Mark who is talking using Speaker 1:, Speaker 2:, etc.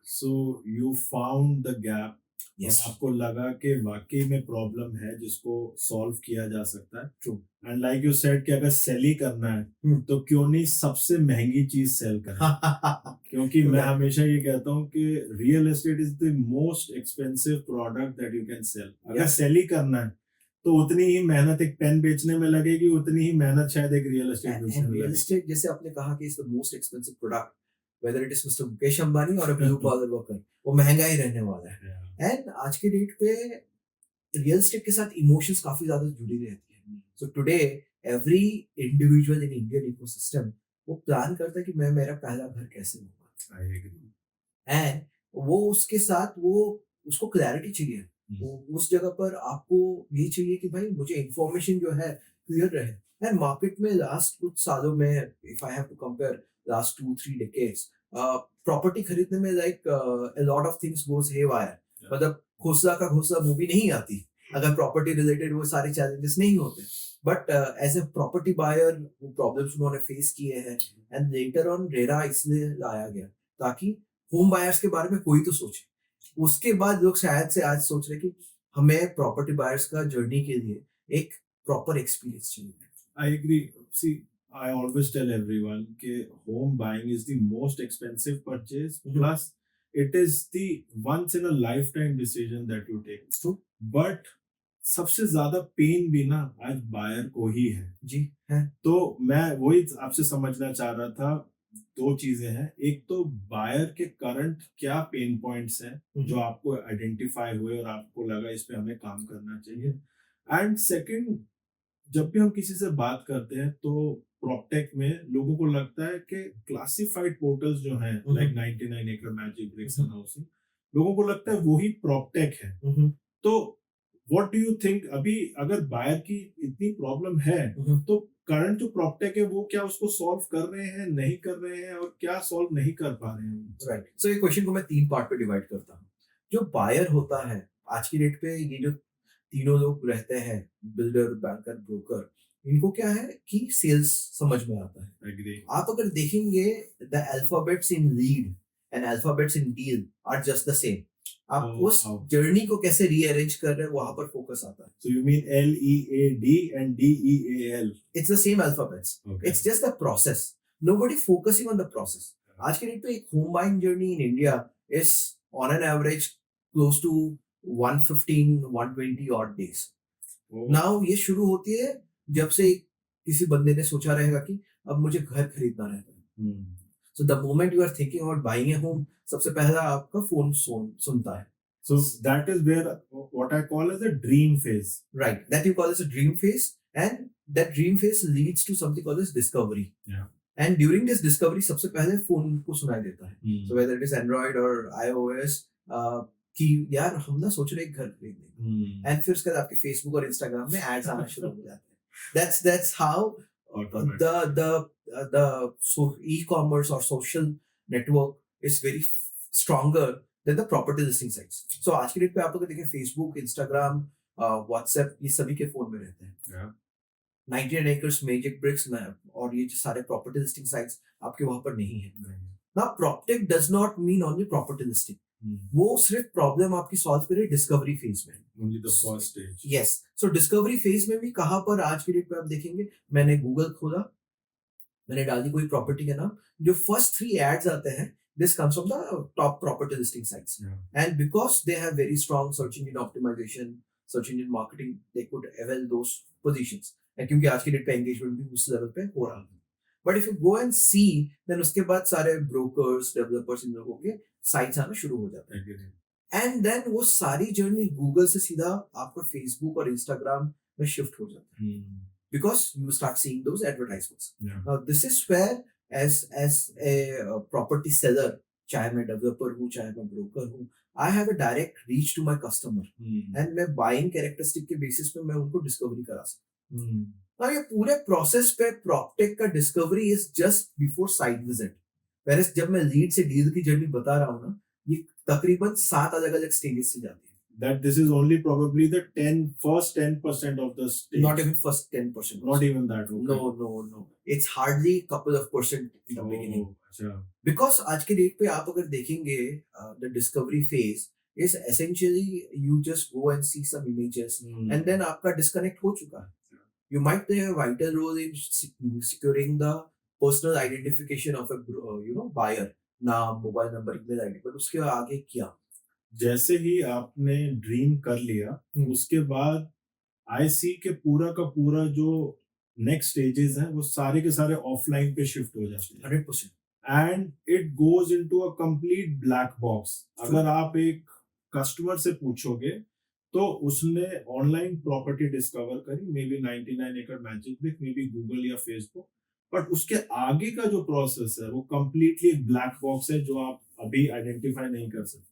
Speaker 1: So you found the gap और
Speaker 2: yes,
Speaker 1: आपको लगा कि वाकई में प्रॉब्लम है जिसको सॉल्व किया जा सकता है।
Speaker 2: True.
Speaker 1: And like you said कि अगर सेल ही करना है
Speaker 2: हुँ।
Speaker 1: तो क्यों नहीं सबसे महंगी चीज सेल करें। क्योंकि
Speaker 2: ट्रू
Speaker 1: मैं
Speaker 2: दैट।
Speaker 1: हमेशा ये कहता हूँ कि real estate is the most expensive product that you can sell. अगर
Speaker 2: या
Speaker 1: सेल ही करना है तो उतनी ही मेहनत एक पेन बेचने में लगेगी, उतनी ही मेहनत शायद एक रियल एस्टेट बेचने
Speaker 2: एंड
Speaker 1: में
Speaker 2: रियल
Speaker 1: लगेगी।
Speaker 2: एस्टेट जैसे आपने कहा कि is the most expensive product, whether it is mister Mukesh Ambani और अ ब्लू कॉलर वर्कर, वो महंगा ही रहने वाला है। एंड आज के डेट पे रियल एस्टेट के साथ इमोशंस काफी ज्यादा जुड़ी रहती है। So today every individual in Indian ecosystem वो प्लान करता है कि मैं मेरा पहला घर कैसे होगा।
Speaker 1: I agree.
Speaker 2: एंड वो उसके साथ वो उसको क्लैरिटी चाहिए। वो उस जगह पर आपको ये चाहिए कि भाई मुझे इंफॉर्मेशन जो है क्लियर रहे। एंड मार्केट में लास्ट कुछ सालों में if I have to compare last 2-3 decades, property खरीदने में like a lot of things goes haywire. मतलब घोसला का घोसला मूवी नहीं आती अगर प्रॉपर्टी रिलेटेड वो सारे चैलेंजेस नहीं होते। But as a property buyer वो प्रॉब्लम्स उन्होंने फेस किए हैं। एंड लेटर ऑन रेरा इसलिए लाया गया ताकि होम बायर्स के बारे में कोई तो सोचे। उसके बाद लोग शायद से आज सोच रहे कि हमें प्रॉपर्टी बायर्स का जर्नी के लिए एक प्रॉपर एक्सपीरियंस चाहिए।
Speaker 1: I agree. See, I always tell everyone that home buying is the most expensive purchase.
Speaker 2: Mhm.
Speaker 1: Plus, it is the once in a lifetime decision that you take.
Speaker 2: It's true।
Speaker 1: But सबसे ज्यादा pen भी ना आज buyer को ही है।
Speaker 2: जी है।
Speaker 1: तो मैं वही आपसे समझना चाह रहा था। दो चीजें हैं, एक तो बायर के करंट क्या पेन पॉइंट्स हैं जो आपको आइडेंटिफाई हुए और आपको लगा इस पे हमें काम करना चाहिए। एंड सेकंड, जब भी हम किसी से बात करते हैं तो प्रॉपटेक में लोगों को लगता है कि क्लासिफाइड पोर्टल्स जो हैं लाइक 99 एकड़ मैजिक ब्रिक्स एंड हाउसिंग, लोगों को लगता है वही प्रॉपटेक है। तो व्हाट डू यू थिंक, अभी अगर बायर की इतनी प्रॉब्लम है तो करंट जो प्रॉपटेक है वो क्या उसको सॉल्व कर रहे हैं, नहीं कर रहे हैं, और क्या सॉल्व नहीं कर पा रहे हैं?
Speaker 2: राइट। सो ये क्वेश्चन को मैं 3 पार्ट पे डिवाइड करता हूँ। जो बायर होता है आज की डेट पे ये जो तीनों लोग रहते हैं, बिल्डर, बैंकर, ब्रोकर, इनको क्या है कि सेल्स समझ में आता है।
Speaker 1: एग्री।
Speaker 2: आप अगर देखेंगे the alphabets in lead and alphabets in deal are just the same. आप उस
Speaker 1: हाउ
Speaker 2: जर्नी को कैसे रीअरेंज कर रहे हैं वहां पर फोकस आता है।
Speaker 1: So you mean LEAD and DEAL?
Speaker 2: It's the same alphabets,
Speaker 1: okay.
Speaker 2: It's just the process. Nobody focusing on the process. आज के डेट पे एक home buying journey in India is on an average close to 115-120 odd days. Now ये शुरू होती है जब से किसी बंदे ने सोचा रहेगा कि अब मुझे घर खरीदना रहता है। So the moment you are thinking about buying a home, सबसे पहला आपका फोन सुनता है।
Speaker 1: So that is where what I call as a dream phase.
Speaker 2: Right, that you call as a dream phase, and that dream phase leads to something called as discovery.
Speaker 1: Yeah.
Speaker 2: And during this discovery सबसे पहले phone को सुनाई देता है।
Speaker 1: Hmm.
Speaker 2: So whether it is Android or iOS, कि यार हम ना सोच रहे हैं घर खरीदने। एंड फिर उसके बाद आपके फेसबुक और इंस्टाग्राम में एड्स आना शुरू हो जाते हैं। that's how
Speaker 1: Automatic.
Speaker 2: the so e-commerce or social network is very stronger than the property listing sites. So आज की डेट पे आप अगर देखें फेसबुक, इंस्टाग्राम, व्हाट्सएप, ये सभी के फोन में रहते हैं।
Speaker 1: Yeah.
Speaker 2: 99 एकर्स, मैजिक ब्रिक्स और ये जो सारे प्रॉपर्टी लिस्टिंग साइट्स आपके वहां पर नहीं है। ना property does not mean only property listing. वो सिर्फ प्रॉब्लम आपकी सॉल्व करे डिस्कवरी फेज में।
Speaker 1: Only the first stage.
Speaker 2: Yes. So discovery phase में भी कहां पर आज की डेट पे आप देखेंगे, मैंने गूगल खोला, मैंने डाल दी कोई प्रॉपर्टी का नाम, जो फर्स्ट 3 एड्स आते हैं this comes from the top property listing sites.
Speaker 1: Yeah.
Speaker 2: And because they have very strong search engine optimisation, search engine marketing, they could avail those positions. क्योंकि आज की डेट पे एंगेजमेंट भी उस लेवल पे हो रहा है। But if you go and see, then उसके बाद सारे ब्रोकर्स, डेवलपर्स, इन लोगों के साइट्स आना शुरू हो जाते हैं।
Speaker 1: Agree.
Speaker 2: एंड देन वो सारी जर्नी गूगल से सीधा आपका फेसबुक और इंस्टाग्राम में शिफ्ट हो जाता है। Because you start seeing those advertisements.
Speaker 1: Yeah.
Speaker 2: Now this is where as a property seller, चाहे मैं डेवलपर हूँ, चाहे मैं ब्रोकर हूँ, I have a direct reach to my customer. And मैं बाइंग कैरेक्टरिस्टिक के बेसिस पे मैं उनको डिस्कवरी करा सकता हूँ। now ये पूरे प्रोसेस पे प्रॉपटेक का discovery is just before site visit. Whereas जब मैं लीड से डील की जर्नी बता रहा हूँ ना, ये तकरीबन 7 अलग अलग स्टेजेस से जाती है।
Speaker 1: that this is only probably the first 10% of the stage.
Speaker 2: Not even first 10%.
Speaker 1: Not even that. Okay.
Speaker 2: No. It's hardly couple of percent in the beginning.
Speaker 1: अच्छा.
Speaker 2: Because आज के डेट पे आप अगर देखेंगे the discovery phase is essentially you just go and see some images and then आपका disconnect हो चुका है. You might play a vital role in securing the personal identification of a buyer, नाम, mobile number, email ID, but उसके आगे क्या?
Speaker 1: जैसे ही आपने ड्रीम कर लिया, उसके बाद आई सी के पूरा का पूरा जो नेक्स्ट स्टेजेस हैं वो सारे के सारे ऑफलाइन पे शिफ्ट हो जाते हैं
Speaker 2: 100%.
Speaker 1: And it goes into a complete black box. अगर आप एक कस्टमर से पूछोगे तो उसने ऑनलाइन प्रॉपर्टी डिस्कवर करी, मे बी 99 एकड़ magic brick, may be Google या फेसबुक, बट उसके आगे का जो प्रोसेस है वो कंप्लीटली एक ब्लैक बॉक्स है जो आप अभी आइडेंटिफाई नहीं कर सकते.